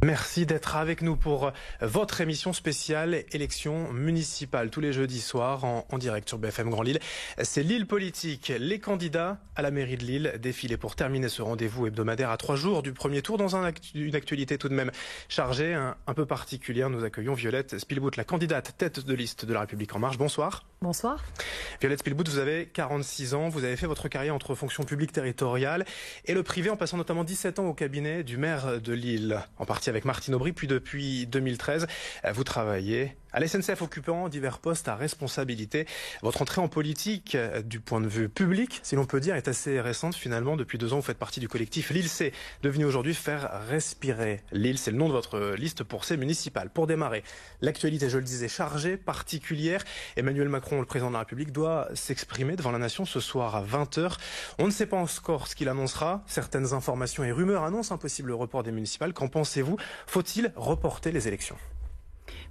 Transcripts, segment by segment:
Merci d'être avec nous pour votre émission spéciale élection municipale tous les jeudis soirs en direct sur BFM Grand Lille. C'est Lille Politique. Les candidats à la mairie de Lille défilent pour terminer ce rendez-vous hebdomadaire à 3 jours du premier tour dans une actualité tout de même chargée, un peu particulière. Nous accueillons Violette Spilbout, la candidate tête de liste de La République En Marche. Bonsoir. Bonsoir. Violette Spilbout, vous avez 46 ans, vous avez fait votre carrière entre fonction publique territoriale et le privé en passant notamment 17 ans au cabinet du maire de Lille, en partie avec Martine Aubry, puis depuis 2013, vous travaillez à la SNCF occupant divers postes à responsabilité. Votre entrée en politique, du point de vue public, si l'on peut dire, est assez récente finalement. Depuis 2 ans, vous faites partie du collectif Lille C, devenu aujourd'hui Faire respirer Lille. C'est le nom de votre liste pour ces municipales. Pour démarrer, l'actualité, je le disais, chargée, particulière. Emmanuel Macron, le président de la République, doit s'exprimer devant la nation ce soir à 20h. On ne sait pas encore ce qu'il annoncera. Certaines informations et rumeurs annoncent un possible report des municipales. Qu'en pensez-vous? Faut-il reporter les élections?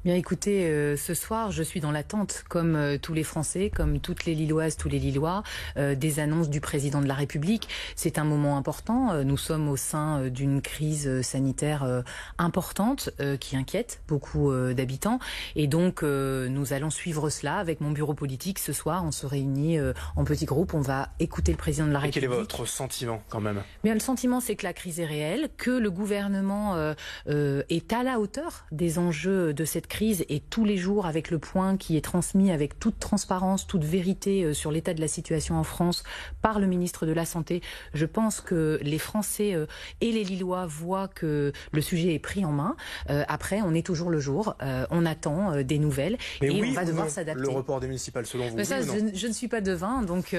Bien écoutez, ce soir, je suis dans l'attente, comme tous les Français, comme toutes les Lilloises, tous les Lillois, des annonces du président de la République. C'est un moment important. Nous sommes au sein d'une crise sanitaire importante qui inquiète beaucoup d'habitants. Et donc, nous allons suivre cela avec mon bureau politique. Ce soir, on se réunit en petits groupes. On va écouter le président de la République. Et quel est votre sentiment quand même? Bien, le sentiment, c'est que la crise est réelle, que le gouvernement est à la hauteur des enjeux de cette crise et tous les jours avec le point qui est transmis avec toute transparence, toute vérité sur l'état de la situation en France par le ministre de la Santé. Je pense que les Français et les Lillois voient que le sujet est pris en main. Après, on est toujours le jour, on attend des nouvelles. Mais et oui, on va devoir s'adapter. Le report des municipales selon vous? Mais ça, oui, je ne suis pas devin, donc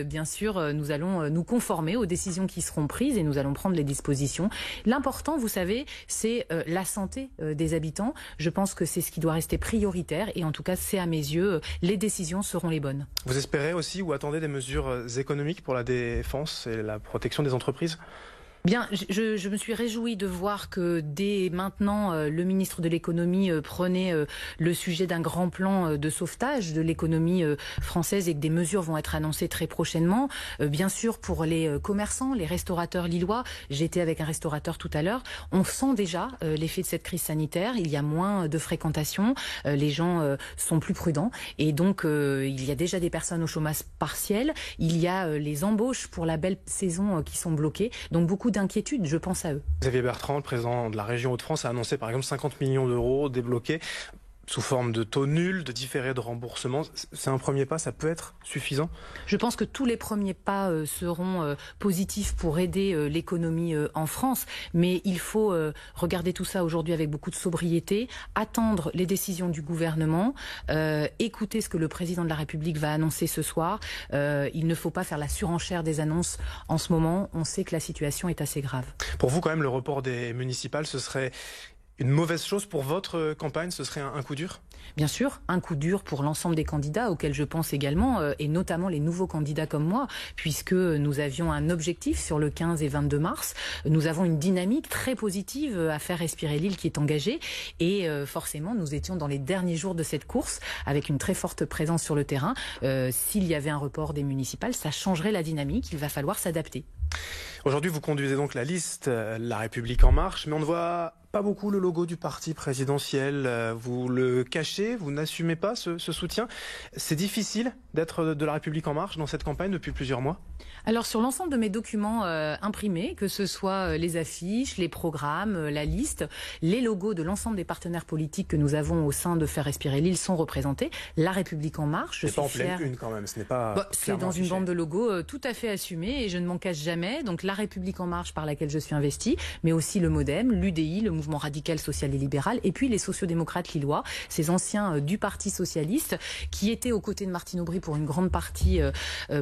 bien sûr, nous allons nous conformer aux décisions qui seront prises et nous allons prendre les dispositions. L'important, vous savez, c'est la santé des habitants. Je pense que c'est ce qui doit rester prioritaire et en tout cas, c'est à mes yeux, les décisions seront les bonnes. Vous espérez aussi ou attendez des mesures économiques pour la défense et la protection des entreprises? Bien, je me suis réjouie de voir que dès maintenant, le ministre de l'économie prenait le sujet d'un grand plan de sauvetage de l'économie française et que des mesures vont être annoncées très prochainement. Bien sûr, pour les commerçants, les restaurateurs lillois, j'étais avec un restaurateur tout à l'heure, on sent déjà l'effet de cette crise sanitaire. Il y a moins de fréquentation, les gens sont plus prudents et donc il y a déjà des personnes au chômage partiel. Il y a les embauches pour la belle saison qui sont bloquées, donc beaucoup d'inquiétude, je pense à eux. Xavier Bertrand, le président de la région Hauts-de-France, a annoncé par exemple 50 millions d'euros débloqués sous forme de taux nuls, de différés de remboursement. C'est un premier pas, ça peut être suffisant? Je pense que tous les premiers pas seront positifs pour aider l'économie en France, mais il faut regarder tout ça aujourd'hui avec beaucoup de sobriété, attendre les décisions du gouvernement, écouter ce que le président de la République va annoncer ce soir. Il ne faut pas faire la surenchère des annonces en ce moment. On sait que la situation est assez grave. Pour vous, quand même, le report des municipales, ce serait une mauvaise chose pour votre campagne? Ce serait un coup dur? Bien sûr, un coup dur pour l'ensemble des candidats, auxquels je pense également, et notamment les nouveaux candidats comme moi, puisque nous avions un objectif sur le 15 et 22 mars. Nous avons une dynamique très positive à faire respirer Lille qui est engagée, et forcément, nous étions dans les derniers jours de cette course, avec une très forte présence sur le terrain. S'il y avait un report des municipales, ça changerait la dynamique, il va falloir s'adapter. Aujourd'hui, vous conduisez donc la liste La République En Marche, mais on ne voit pas beaucoup le logo du parti présidentiel. Vous le cachez, vous n'assumez pas ce soutien. C'est difficile d'être de La République En Marche dans cette campagne depuis plusieurs mois? Alors sur l'ensemble de mes documents imprimés, que ce soit les affiches, les programmes, la liste, les logos de l'ensemble des partenaires politiques que nous avons au sein de Faire respirer Lille sont représentés. La République En Marche, je suis fière. C'est pas en pleine une quand même, ce n'est pas c'est dans une bande de logos tout à fait assumée et je ne m'en cache jamais. Donc La République En Marche par laquelle je suis investie, mais aussi le MoDem, l'UDI, le Mouvement radical, social et libéral, et puis les sociodémocrates lillois, ces anciens du Parti socialiste qui étaient aux côtés de Martine Aubry pour une grande partie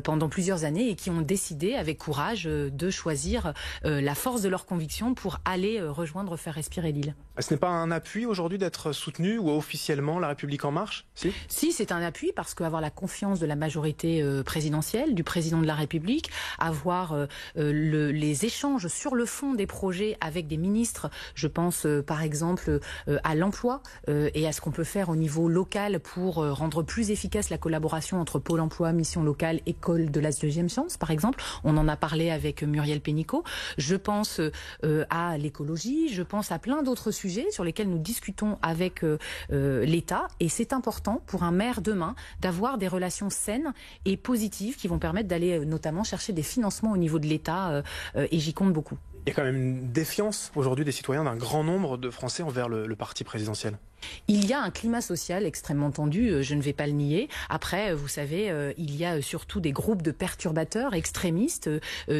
pendant plusieurs années et qui ont décidé avec courage de choisir la force de leurs convictions pour aller rejoindre Faire respirer Lille. Ce n'est pas un appui aujourd'hui d'être soutenu ou officiellement La République En Marche? Si, c'est un appui parce qu'avoir la confiance de la majorité présidentielle, du président de la République, avoir les échanges sur le fond des projets avec des ministres, je pense pense par exemple à l'emploi et à ce qu'on peut faire au niveau local pour rendre plus efficace la collaboration entre Pôle emploi, mission locale, école de la deuxième chance, par exemple. On en a parlé avec Muriel Pénicaud. Je pense à l'écologie, je pense à plein d'autres sujets sur lesquels nous discutons avec l'État. Et c'est important pour un maire demain d'avoir des relations saines et positives qui vont permettre d'aller notamment chercher des financements au niveau de l'État. Et j'y compte beaucoup. Il y a quand même une défiance aujourd'hui des citoyens d'un grand nombre de Français envers le parti présidentiel. Il y a un climat social extrêmement tendu, je ne vais pas le nier. Après, vous savez, il y a surtout des groupes de perturbateurs extrémistes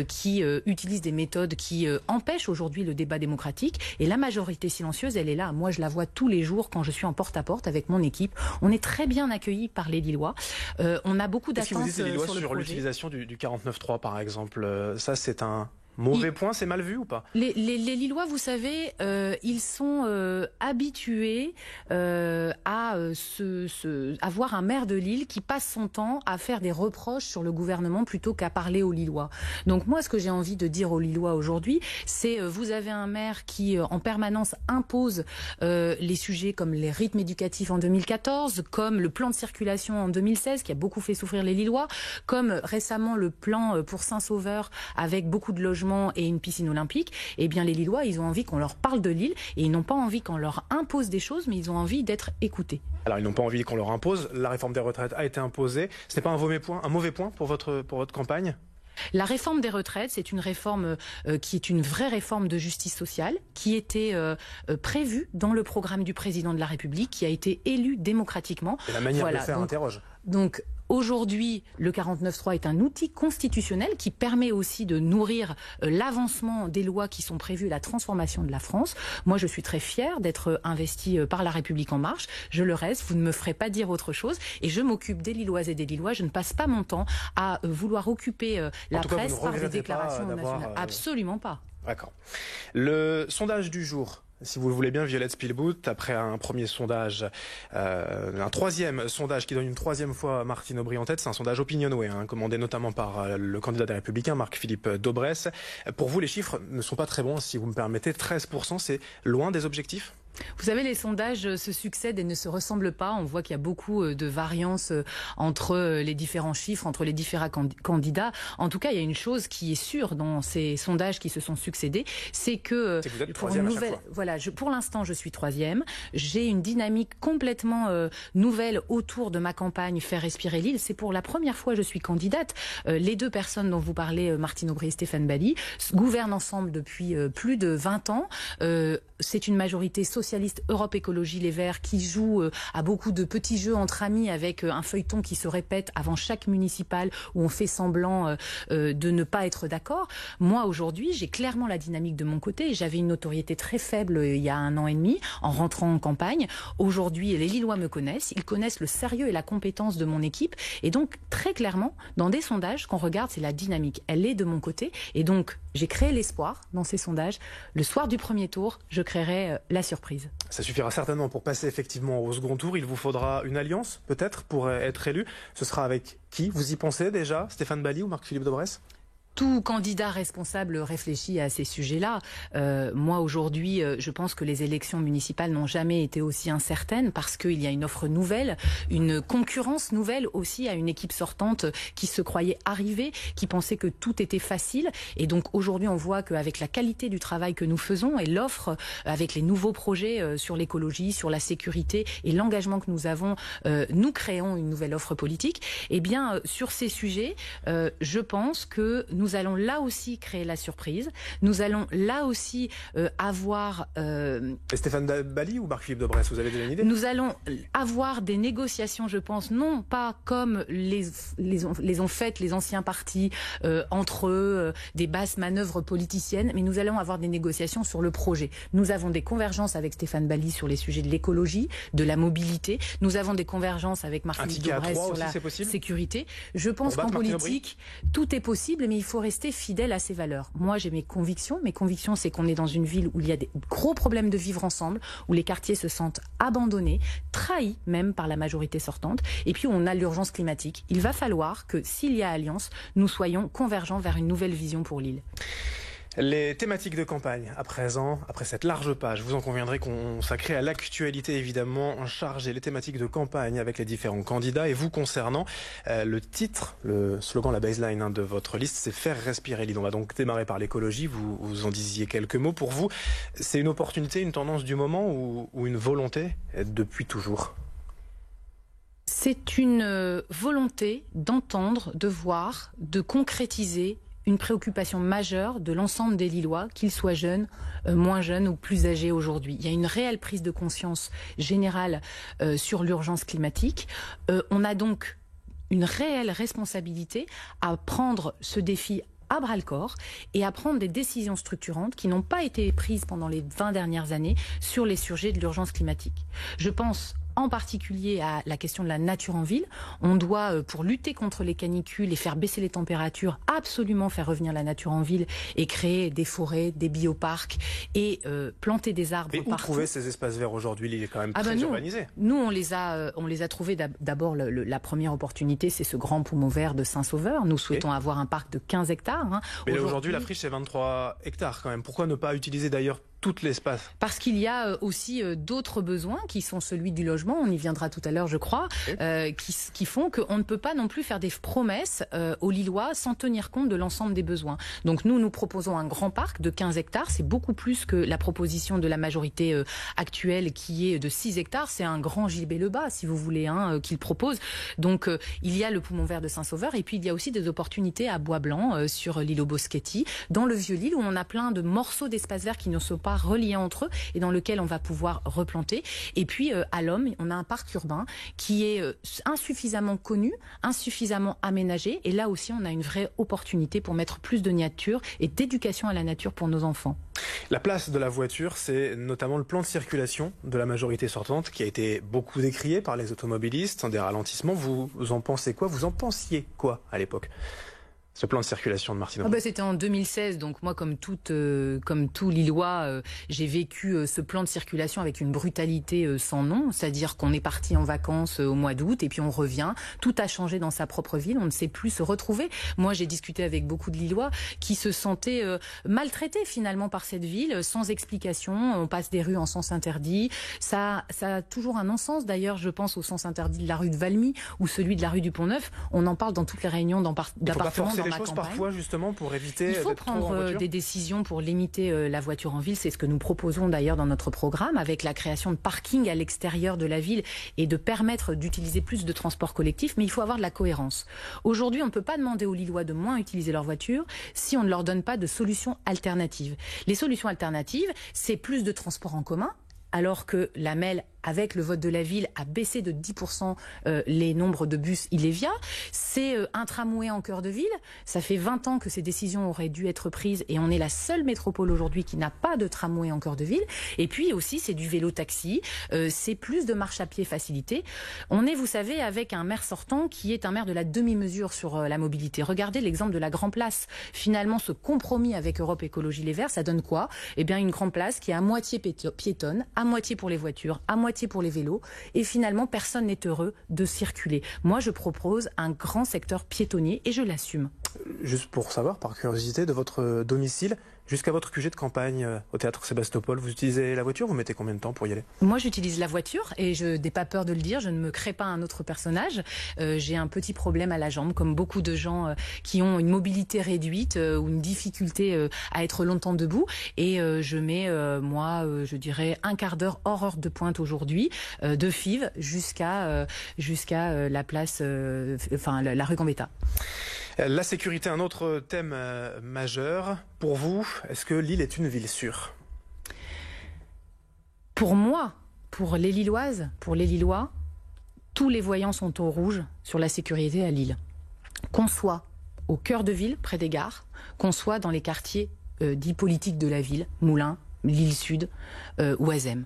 qui utilisent des méthodes qui empêchent aujourd'hui le débat démocratique. Et la majorité silencieuse, elle est là. Moi, je la vois tous les jours quand je suis en porte-à-porte avec mon équipe. On est très bien accueillis par les Lillois. On a beaucoup d'attentes sur le projet. Qu'est-ce que vous dites, les Lillois, sur l'utilisation du 49.3, par exemple? Ça, c'est un mauvais point, c'est mal vu ou pas? Les Lillois, vous savez, ils sont habitués à avoir un maire de Lille qui passe son temps à faire des reproches sur le gouvernement plutôt qu'à parler aux Lillois. Donc moi, ce que j'ai envie de dire aux Lillois aujourd'hui, c'est vous avez un maire qui en permanence impose les sujets comme les rythmes éducatifs en 2014, comme le plan de circulation en 2016 qui a beaucoup fait souffrir les Lillois, comme récemment le plan pour Saint-Sauveur avec beaucoup de logements et une piscine olympique. Eh bien les Lillois, ils ont envie qu'on leur parle de Lille et ils n'ont pas envie qu'on leur impose des choses, mais ils ont envie d'être écoutés. Alors ils n'ont pas envie qu'on leur impose, la réforme des retraites a été imposée. Ce n'est pas un mauvais point pour votre campagne? La réforme des retraites, c'est une réforme qui est une vraie réforme de justice sociale, qui était prévue dans le programme du président de la République, qui a été élu démocratiquement. Et la manière de le faire interroge. Donc aujourd'hui, le 49.3 est un outil constitutionnel qui permet aussi de nourrir l'avancement des lois qui sont prévues, la transformation de la France. Moi, je suis très fière d'être investie par La République En Marche. Je le reste, vous ne me ferez pas dire autre chose. Et je m'occupe des Lilloises et des Lillois. Je ne passe pas mon temps à vouloir occuper la presse par des déclarations nationales. Absolument pas. D'accord. Le sondage du jour. Si vous le voulez bien, Violette Spielbout, après un premier sondage, un troisième sondage qui donne une troisième fois Martine Aubry en tête, c'est un sondage Opinionway, commandé notamment par le candidat des Républicains, Marc-Philippe Daubresse. Pour vous, les chiffres ne sont pas très bons, si vous me permettez. 13%, c'est loin des objectifs? Vous savez, les sondages se succèdent et ne se ressemblent pas. On voit qu'il y a beaucoup de variances entre les différents chiffres, entre les différents candidats. En tout cas, il y a une chose qui est sûre dans ces sondages qui se sont succédés, c'est que vous êtes troisième à chaque fois. Voilà, pour l'instant, je suis troisième. J'ai une dynamique complètement nouvelle autour de ma campagne Faire respirer Lille. C'est pour la première fois que je suis candidate. Les deux personnes dont vous parlez, Martine Aubry et Stéphane Bally, gouvernent ensemble depuis plus de 20 ans. C'est une majorité socialiste Europe Écologie Les Verts qui joue à beaucoup de petits jeux entre amis avec un feuilleton qui se répète avant chaque municipal où on fait semblant de ne pas être d'accord. Moi aujourd'hui j'ai clairement la dynamique de mon côté. J'avais une notoriété très faible il y a 1 an et demi en rentrant en campagne. Aujourd'hui les Lillois me connaissent, ils connaissent le sérieux et la compétence de mon équipe et donc très clairement dans des sondages qu'on regarde c'est la dynamique. Elle est de mon côté et donc j'ai créé l'espoir dans ces sondages. Le soir du premier tour je créerai la surprise. Ça suffira certainement pour passer effectivement au second tour. Il vous faudra une alliance, peut-être, pour être élu. Ce sera avec qui? Vous y pensez déjà? Stéphane Bally ou Marc-Philippe Daubresse? Tout candidat responsable réfléchit à ces sujets-là. Moi, aujourd'hui, je pense que les élections municipales n'ont jamais été aussi incertaines parce qu'il y a une offre nouvelle, une concurrence nouvelle aussi à une équipe sortante qui se croyait arrivée, qui pensait que tout était facile. Et donc, aujourd'hui, on voit qu'avec la qualité du travail que nous faisons et l'offre avec les nouveaux projets sur l'écologie, sur la sécurité et l'engagement que nous avons, nous créons une nouvelle offre politique. Eh bien, sur ces sujets, je pense que nous allons là aussi créer la surprise. Nous allons là aussi avoir... Stéphane Bally ou Marc-Philippe Daubresse, vous avez déjà une idée? Nous allons avoir des négociations, je pense, non pas comme les ont faites les anciens partis entre eux, des basses manœuvres politiciennes, mais nous allons avoir des négociations sur le projet. Nous avons des convergences avec Stéphane Bally sur les sujets de l'écologie, de la mobilité. Nous avons des convergences avec Marc-Philippe Daubresse sur la sécurité. Je pense qu'en politique, tout est possible, mais il faut rester fidèle à ses valeurs. Moi, j'ai mes convictions. Mes convictions, c'est qu'on est dans une ville où il y a des gros problèmes de vivre ensemble, où les quartiers se sentent abandonnés, trahis même par la majorité sortante, et puis où on a l'urgence climatique. Il va falloir que, s'il y a alliance, nous soyons convergents vers une nouvelle vision pour Lille. Les thématiques de campagne, à présent, après cette large page, vous en conviendrez consacrée à l'actualité évidemment chargée, les thématiques de campagne avec les différents candidats. Et vous concernant, le titre, le slogan, la baseline de votre liste, c'est faire respirer l'île. On va donc démarrer par l'écologie, vous en disiez quelques mots. Pour vous, c'est une opportunité, une tendance du moment ou une volonté depuis toujours ? C'est une volonté d'entendre, de voir, de concrétiser une préoccupation majeure de l'ensemble des Lillois, qu'ils soient jeunes, moins jeunes ou plus âgés aujourd'hui. Il y a une réelle prise de conscience générale sur l'urgence climatique. On a donc une réelle responsabilité à prendre ce défi à bras-le-corps et à prendre des décisions structurantes qui n'ont pas été prises pendant les 20 dernières années sur les sujets de l'urgence climatique. Je pense en particulier à la question de la nature en ville. On doit, pour lutter contre les canicules et faire baisser les températures, absolument faire revenir la nature en ville et créer des forêts, des bioparcs et planter des arbres partout. Et où trouver ces espaces verts aujourd'hui? Il est quand même très urbanisé. Nous, on les a trouvés. D'abord, la première opportunité, c'est ce grand poumon vert de Saint-Sauveur. Nous souhaitons avoir un parc de 15 hectares. Mais aujourd'hui, la friche, c'est 23 hectares quand même. Pourquoi ne pas utiliser d'ailleurs tout l'espace? Parce qu'il y a aussi d'autres besoins qui sont celui du logement, on y viendra tout à l'heure je crois, qui font qu'on ne peut pas non plus faire des promesses aux Lillois sans tenir compte de l'ensemble des besoins. Donc nous proposons un grand parc de 15 hectares, c'est beaucoup plus que la proposition de la majorité actuelle qui est de 6 hectares, c'est un grand gibet-le-bas si vous voulez qu'il propose. Donc il y a le poumon vert de Saint-Sauveur et puis il y a aussi des opportunités à Bois-Blanc sur l'îlot Boschetti, dans le Vieux-Lille où on a plein de morceaux d'espace vert qui ne sont pas reliés entre eux et dans lequel on va pouvoir replanter. Et puis à l'Homme, on a un parc urbain qui est insuffisamment connu, insuffisamment aménagé et là aussi on a une vraie opportunité pour mettre plus de nature et d'éducation à la nature pour nos enfants. La place de la voiture, c'est notamment le plan de circulation de la majorité sortante qui a été beaucoup décrié par les automobilistes, des ralentissements. Vous en pensez quoi? Vous en pensiez quoi à l'époque? Ce plan de circulation de Martine Aubry. C'était en 2016, donc moi comme tout Lillois, j'ai vécu ce plan de circulation avec une brutalité sans nom, c'est-à-dire qu'on est parti en vacances au mois d'août et puis on revient, tout a changé dans sa propre ville, on ne sait plus se retrouver. Moi j'ai discuté avec beaucoup de Lillois qui se sentaient maltraités finalement par cette ville, sans explication, on passe des rues en sens interdit, ça a toujours un non-sens d'ailleurs, je pense au sens interdit de la rue de Valmy ou celui de la rue du Pont-Neuf, on en parle dans toutes les réunions d'appartements. Les choses parfois justement pour éviter. Il faut prendre des décisions pour limiter la voiture en ville. C'est ce que nous proposons d'ailleurs dans notre programme avec la création de parkings à l'extérieur de la ville et de permettre d'utiliser plus de transports collectifs. Mais il faut avoir de la cohérence. Aujourd'hui, on ne peut pas demander aux Lillois de moins utiliser leur voiture si on ne leur donne pas de solutions alternatives. Les solutions alternatives, c'est plus de transports en commun. Alors que la MEL, avec le vote de la ville, a baissé de 10% les nombres de bus Ilévia. C'est un tramway en cœur de ville. Ça fait 20 ans que ces décisions auraient dû être prises et on est la seule métropole aujourd'hui qui n'a pas de tramway en cœur de ville. Et puis aussi, c'est du vélo-taxi, c'est plus de marche à pied facilité. On est, vous savez, avec un maire sortant qui est un maire de la demi-mesure sur la mobilité. Regardez l'exemple de la Grand Place. Finalement, ce compromis avec Europe Écologie Les Verts, ça donne quoi? Eh bien, une Grand Place qui est à moitié piétonne, à moitié pour les voitures, à moitié pour les vélos, et finalement personne n'est heureux de circuler. Moi je propose un grand secteur piétonnier et je l'assume. Juste pour savoir, par curiosité, de votre domicile jusqu'à votre QG de campagne au théâtre Sébastopol, vous utilisez la voiture? Vous mettez combien de temps pour y aller? Moi j'utilise la voiture et je n'ai pas peur de le dire, je ne me crée pas un autre personnage. J'ai un petit problème à la jambe, comme beaucoup de gens qui ont une mobilité réduite ou une difficulté à être longtemps debout. Et je mets, je dirais, un quart d'heure hors heure de pointe aujourd'hui, de Fives jusqu'à la place, la rue Gambetta. La sécurité, un autre thème majeur. Pour vous, est-ce que Lille est une ville sûre? Pour moi, pour les Lilloises, pour les Lillois, tous les voyants sont au rouge sur la sécurité à Lille. Qu'on soit au cœur de ville, près des gares, qu'on soit dans les quartiers dits politiques de la ville, Moulins, Lille Sud, Oisem.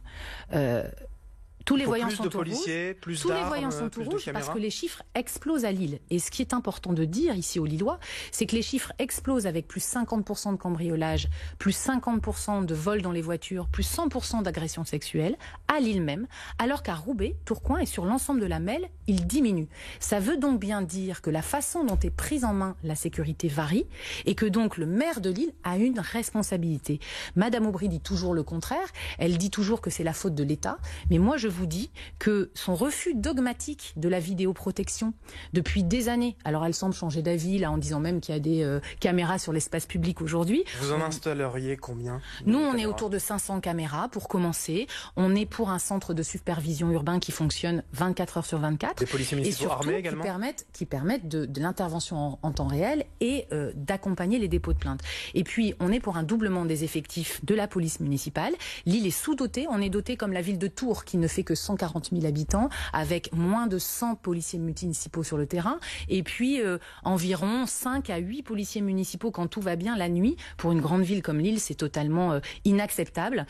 Tous les voyants plus sont de au rouge. policiers, plus Tous les d'armes, voyants sont plus au de rouge caméras. parce que les chiffres explosent à Lille. Et ce qui est important de dire ici aux Lillois, c'est que les chiffres explosent avec plus 50% de cambriolage, plus 50% de vols dans les voitures, plus 100% d'agressions sexuelles à Lille même, alors qu'à Roubaix, Tourcoing et sur l'ensemble de la Melle, ils diminuent. Ça veut donc bien dire que la façon dont est prise en main la sécurité varie et que donc le maire de Lille a une responsabilité. Madame Aubry dit toujours le contraire. Elle dit toujours que c'est la faute de l'État. Mais moi, je vous dis que son refus dogmatique de la vidéoprotection depuis des années, alors elle semble changer d'avis là en disant même qu'il y a des caméras sur l'espace public aujourd'hui. Vous en installeriez combien? Nous, on est autour de 500 caméras pour commencer. On est pour un centre de supervision urbain qui fonctionne 24 heures sur 24. Des policiers municipaux armés également qui permettent de l'intervention en temps réel et d'accompagner les dépôts de plainte. Et puis, on est pour un doublement des effectifs de la police municipale. Lille est sous-dotée. On est doté comme la ville de Tours qui ne fait que 140 000 habitants avec moins de 100 policiers municipaux sur le terrain. Et puis, environ 5 à 8 policiers municipaux quand tout va bien la nuit. Pour une grande ville comme Lille, c'est totalement inacceptable.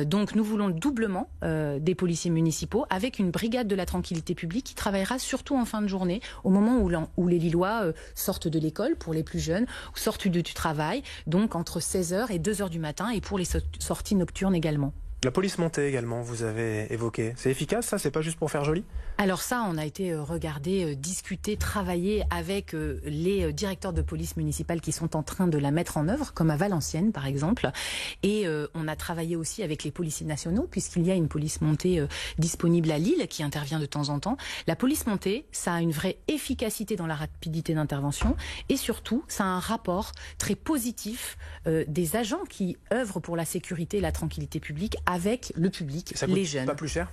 Donc, nous voulons le doublement des policiers municipaux avec une brigade de la tranquillité publique qui travaillera surtout en fin de journée, au moment où les Lillois sortent de l'école pour les plus jeunes, sortent du travail, donc entre 16h et 2h du matin et pour les sorties nocturnes également. La police montée également, vous avez évoqué. C'est efficace, ça? C'est pas juste pour faire joli? Alors ça, on a été regardé, discuté, travaillé avec les directeurs de police municipale qui sont en train de la mettre en œuvre, comme à Valenciennes par exemple. Et on a travaillé aussi avec les policiers nationaux, puisqu'il y a une police montée disponible à Lille qui intervient de temps en temps. La police montée, ça a une vraie efficacité dans la rapidité d'intervention et surtout, ça a un rapport très positif des agents qui œuvrent pour la sécurité et la tranquillité publique avec le public, les jeunes. Pas plus cher?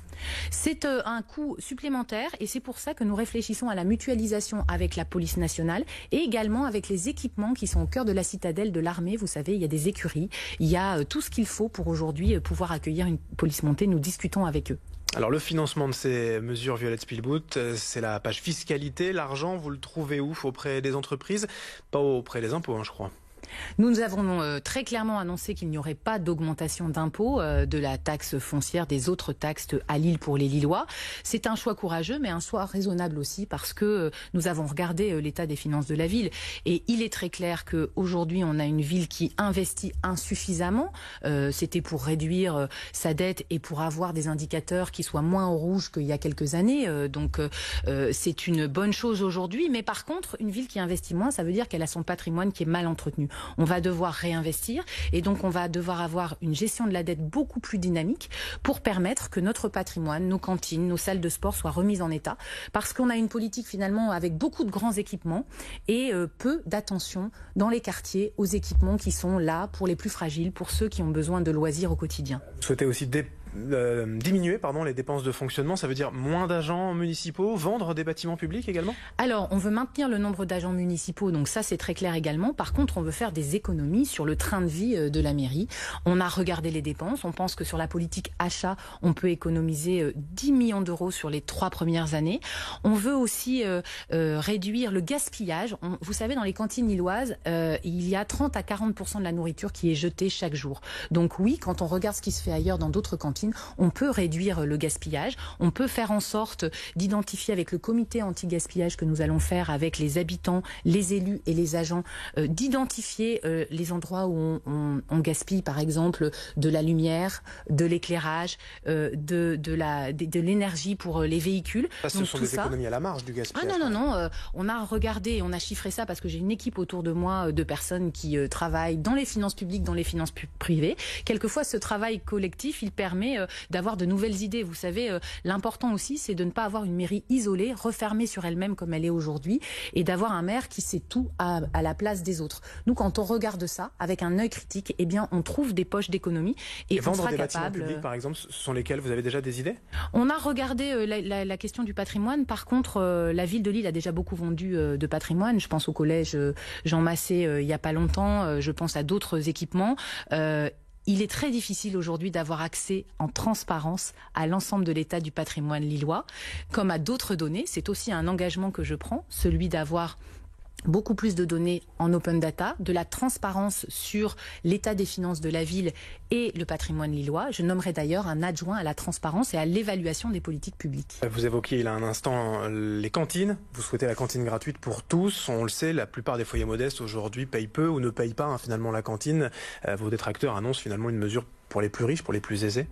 C'est un coût supplémentaire et c'est pour ça que nous réfléchissons à la mutualisation avec la police nationale et également avec les équipements qui sont au cœur de la citadelle de l'armée. Vous savez, il y a des écuries, il y a tout ce qu'il faut pour aujourd'hui pouvoir accueillir une police montée. Nous discutons avec eux. Alors le financement de ces mesures, Violette Spilbout, c'est la page fiscalité. L'argent, vous le trouvez où? Auprès des entreprises? Pas auprès des impôts, je crois. Nous avons très clairement annoncé qu'il n'y aurait pas d'augmentation d'impôts de la taxe foncière, des autres taxes à Lille pour les Lillois. C'est un choix courageux, mais un choix raisonnable aussi parce que nous avons regardé l'état des finances de la ville. Et il est très clair qu'aujourd'hui, on a une ville qui investit insuffisamment. C'était pour réduire sa dette et pour avoir des indicateurs qui soient moins au rouge qu'il y a quelques années. Donc c'est une bonne chose aujourd'hui. Mais par contre, une ville qui investit moins, ça veut dire qu'elle a son patrimoine qui est mal entretenu. On va devoir réinvestir et donc on va devoir avoir une gestion de la dette beaucoup plus dynamique pour permettre que notre patrimoine, nos cantines, nos salles de sport soient remises en état parce qu'on a une politique finalement avec beaucoup de grands équipements et peu d'attention dans les quartiers aux équipements qui sont là pour les plus fragiles, pour ceux qui ont besoin de loisirs au quotidien. Vous souhaitez aussi diminuer les dépenses de fonctionnement, ça veut dire moins d'agents municipaux, vendre des bâtiments publics également? Alors, on veut maintenir le nombre d'agents municipaux, donc ça c'est très clair également. Par contre, on veut faire des économies sur le train de vie de la mairie. On a regardé les dépenses, on pense que sur la politique achat, on peut économiser 10 millions d'euros sur les 3 premières années. On veut aussi réduire le gaspillage. Vous savez, dans les cantines lilloises, il y a 30 à 40% de la nourriture qui est jetée chaque jour. Donc oui, quand on regarde ce qui se fait ailleurs dans d'autres cantines, on peut réduire le gaspillage, on peut faire en sorte d'identifier avec le comité anti-gaspillage que nous allons faire avec les habitants, les élus et les agents, d'identifier les endroits où on gaspille par exemple de la lumière, de l'éclairage, de l'énergie pour les véhicules. Ce sont des économies à la marge du gaspillage. Ah non, on a regardé, on a chiffré ça parce que j'ai une équipe autour de moi de personnes qui travaillent dans les finances publiques, dans les finances privées. Quelquefois, ce travail collectif, il permet d'avoir de nouvelles idées. Vous savez, l'important aussi, c'est de ne pas avoir une mairie isolée, refermée sur elle-même comme elle est aujourd'hui, et d'avoir un maire qui sait tout à la place des autres. Nous, quand on regarde ça, avec un œil critique, eh bien, on trouve des poches d'économie et on sera capable... Vendre des bâtiments publics, par exemple, ce sont lesquels? Vous avez déjà des idées? On a regardé la question du patrimoine. Par contre, la ville de Lille a déjà beaucoup vendu de patrimoine. Je pense au collège Jean Massé il n'y a pas longtemps. Je pense à d'autres équipements. Il est très difficile aujourd'hui d'avoir accès en transparence à l'ensemble de l'état du patrimoine lillois, comme à d'autres données. C'est aussi un engagement que je prends, celui d'avoir beaucoup plus de données en open data, de la transparence sur l'état des finances de la ville et le patrimoine lillois. Je nommerai d'ailleurs un adjoint à la transparence et à l'évaluation des politiques publiques. Vous évoquiez il y a un instant les cantines. Vous souhaitez la cantine gratuite pour tous. On le sait, la plupart des foyers modestes aujourd'hui payent peu ou ne payent pas finalement la cantine. Vos détracteurs annoncent finalement une mesure pour les plus riches, pour les plus aisés.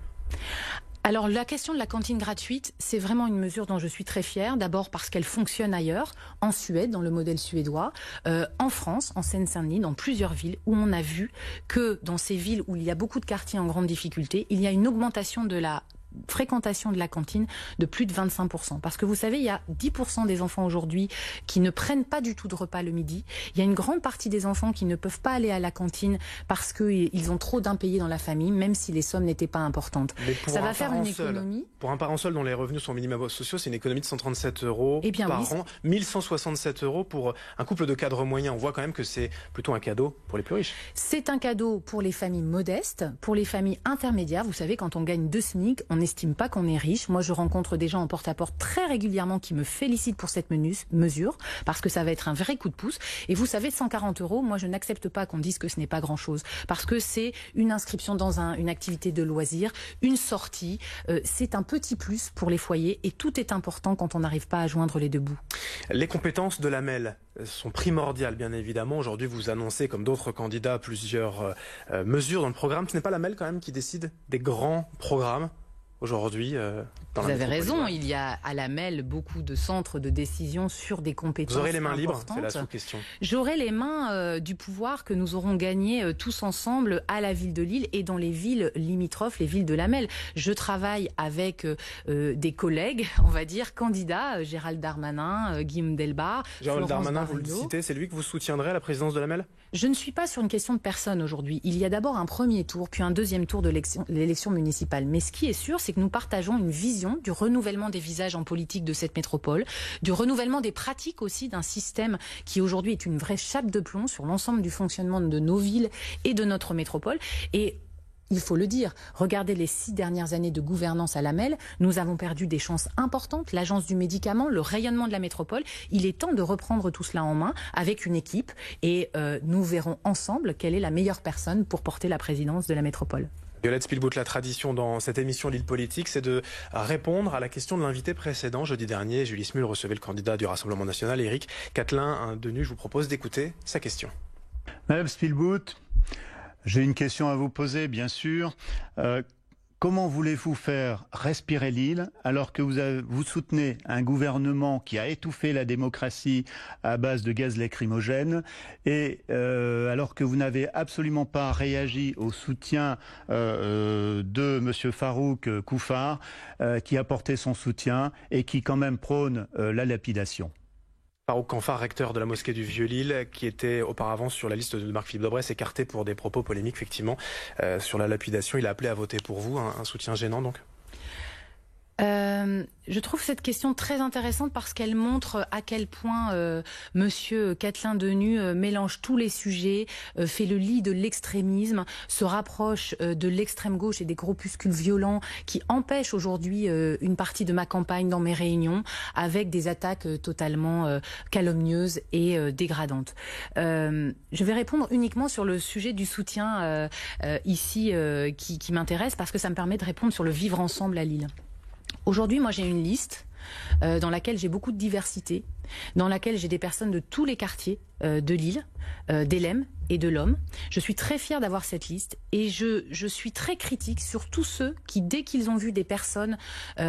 Alors la question de la cantine gratuite, c'est vraiment une mesure dont je suis très fière. D'abord parce qu'elle fonctionne ailleurs, en Suède, dans le modèle suédois, en France, en Seine-Saint-Denis, dans plusieurs villes, où on a vu que dans ces villes où il y a beaucoup de quartiers en grande difficulté, il y a une augmentation de la fréquentation de la cantine de plus de 25%. Parce que vous savez, il y a 10% des enfants aujourd'hui qui ne prennent pas du tout de repas le midi. Il y a une grande partie des enfants qui ne peuvent pas aller à la cantine parce qu'ils ont trop d'impayés dans la famille, même si les sommes n'étaient pas importantes. Ça va faire une économie. Pour un parent seul dont les revenus sont minima sociaux, c'est une économie de 137 € par an, 1167 € pour un couple de cadres moyens. On voit quand même que c'est plutôt un cadeau pour les plus riches. C'est un cadeau pour les familles modestes, pour les familles intermédiaires. Vous savez, quand on gagne 2 SMIC, on n'estime pas qu'on est riche. Moi, je rencontre des gens en porte-à-porte très régulièrement qui me félicitent pour cette mesure, parce que ça va être un vrai coup de pouce. Et vous savez, 140 €, moi, je n'accepte pas qu'on dise que ce n'est pas grand-chose, parce que c'est une inscription dans une activité de loisir, une sortie. C'est un petit plus pour les foyers, et tout est important quand on n'arrive pas à joindre les deux bouts. Les compétences de l'AMEL sont primordiales, bien évidemment. Aujourd'hui, vous annoncez, comme d'autres candidats, plusieurs mesures dans le programme. Ce n'est pas l'AMEL, quand même, qui décide des grands programmes aujourd'hui dans Vous avez raison, il y a à l'AMEL beaucoup de centres de décision sur des compétences. Vous aurez les mains libres, importantes. c'est la sous-question. J'aurai les mains du pouvoir que nous aurons gagné tous ensemble à la ville de Lille et dans les villes limitrophes, les villes de l'AMEL. Je travaille avec des collègues, on va dire, candidats, Gérald Darmanin, Guillaume Delbar. Gérald Darmanin, vous le citez, c'est lui que vous soutiendrez à la présidence de l'AMEL? Je ne suis pas sur une question de personne aujourd'hui. Il y a d'abord un premier tour, puis un deuxième tour de l'élection municipale. Mais ce qui est sûr, c'est que nous partageons une vision du renouvellement des visages en politique de cette métropole, du renouvellement des pratiques aussi d'un système qui aujourd'hui est une vraie chape de plomb sur l'ensemble du fonctionnement de nos villes et de notre métropole. Et il faut le dire, regardez les 6 dernières années de gouvernance à l'AMEL, nous avons perdu des chances importantes, l'agence du médicament, le rayonnement de la métropole. Il est temps de reprendre tout cela en main avec une équipe et nous verrons ensemble quelle est la meilleure personne pour porter la présidence de la métropole. Violette Spielbout, la tradition dans cette émission Lille Politique, c'est de répondre à la question de l'invité précédent. Jeudi dernier, Julie Smul recevait le candidat du Rassemblement National, Éric Catelin-Denues. Je vous propose d'écouter sa question. Madame Spielbout, j'ai une question à vous poser, bien sûr. Comment voulez-vous faire respirer Lille alors que vous soutenez un gouvernement qui a étouffé la démocratie à base de gaz lacrymogène et alors que vous n'avez absolument pas réagi au soutien de Monsieur Farouk Koufar qui a porté son soutien et qui quand même prône la lapidation? Farouk Koufar, recteur de la mosquée du Vieux-Lille, qui était auparavant sur la liste de Marc-Philippe Daubresse, écarté pour des propos polémiques, effectivement, sur la lapidation. Il a appelé à voter pour vous, un soutien gênant donc? Je trouve cette question très intéressante parce qu'elle montre à quel point Monsieur Catelin-Denues mélange tous les sujets, fait le lit de l'extrémisme, se rapproche de l'extrême gauche et des groupuscules violents qui empêchent aujourd'hui une partie de ma campagne dans mes réunions avec des attaques totalement calomnieuses et dégradantes. Je vais répondre uniquement sur le sujet du soutien ici qui m'intéresse parce que ça me permet de répondre sur le vivre ensemble à Lille. Aujourd'hui, moi, j'ai une liste dans laquelle j'ai beaucoup de diversité, dans laquelle j'ai des personnes de tous les quartiers de Lille, d'Elem et de l'Homme. Je suis très fière d'avoir cette liste et je suis très critique sur tous ceux qui, dès qu'ils ont vu des personnes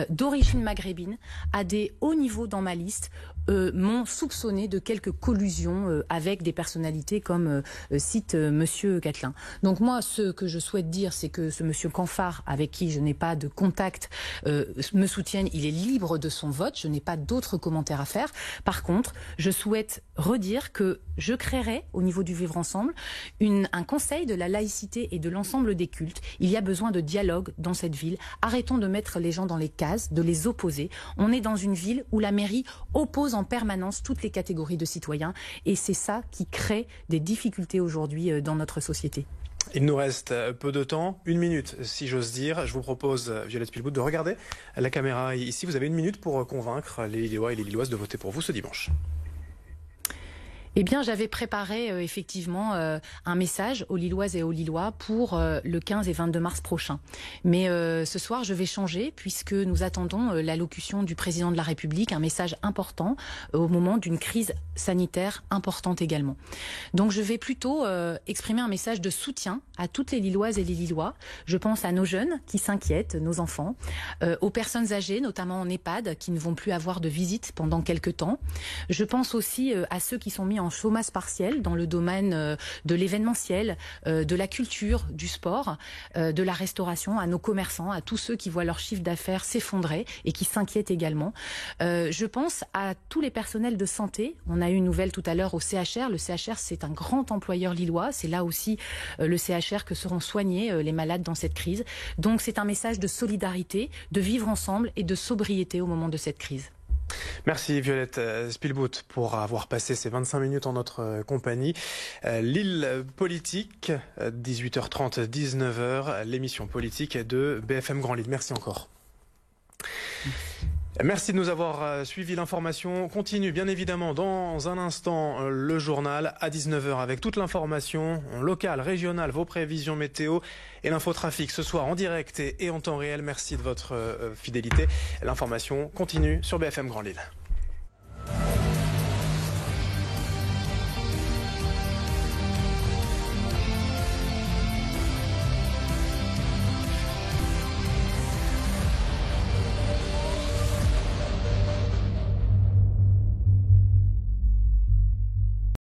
d'origine maghrébine à des hauts niveaux dans ma liste, m'ont soupçonné de quelques collusions avec des personnalités comme cite Monsieur Catelin. Donc moi, ce que je souhaite dire, c'est que ce Monsieur Koufar, avec qui je n'ai pas de contact, me soutienne. Il est libre de son vote. Je n'ai pas d'autres commentaires à faire. Par contre, je souhaite redire que je créerai, au niveau du vivre ensemble, un conseil de la laïcité et de l'ensemble des cultes. Il y a besoin de dialogue dans cette ville. Arrêtons de mettre les gens dans les cases, de les opposer. On est dans une ville où la mairie oppose en permanence toutes les catégories de citoyens et c'est ça qui crée des difficultés aujourd'hui dans notre société. Il nous reste peu de temps, 1 minute si j'ose dire. Je vous propose, Violette Spielbout, de regarder la caméra ici. Vous avez 1 minute pour convaincre les Lillois et les Lilloises de voter pour vous ce dimanche. Eh bien, j'avais préparé effectivement un message aux Lilloises et aux Lillois pour le 15 et 22 mars prochain. Mais ce soir, je vais changer puisque nous attendons l'allocution du président de la République, un message important au moment d'une crise sanitaire importante également. Donc, je vais plutôt exprimer un message de soutien à toutes les Lilloises et les Lillois. Je pense à nos jeunes qui s'inquiètent, nos enfants, aux personnes âgées, notamment en EHPAD, qui ne vont plus avoir de visite pendant quelques temps. Je pense aussi à ceux qui sont mis en chômage partiel dans le domaine de l'événementiel, de la culture, du sport, de la restauration, à nos commerçants, à tous ceux qui voient leur chiffre d'affaires s'effondrer et qui s'inquiètent également. Je pense à tous les personnels de santé. On a eu une nouvelle tout à l'heure au CHR. Le CHR, c'est un grand employeur lillois. C'est là aussi le CHR que seront soignés les malades dans cette crise. Donc c'est un message de solidarité, de vivre ensemble et de sobriété au moment de cette crise. Merci Violette Spielbout pour avoir passé ces 25 minutes en notre compagnie. Lille Politique, 18h30, 19h, l'émission politique de BFM Grand Lille. Merci encore. Merci de nous avoir suivi. L'information continue bien évidemment dans un instant, le journal à 19h avec toute l'information locale, régionale, vos prévisions météo et l'infotrafic ce soir en direct et en temps réel. Merci de votre fidélité. L'information continue sur BFM Grand Lille.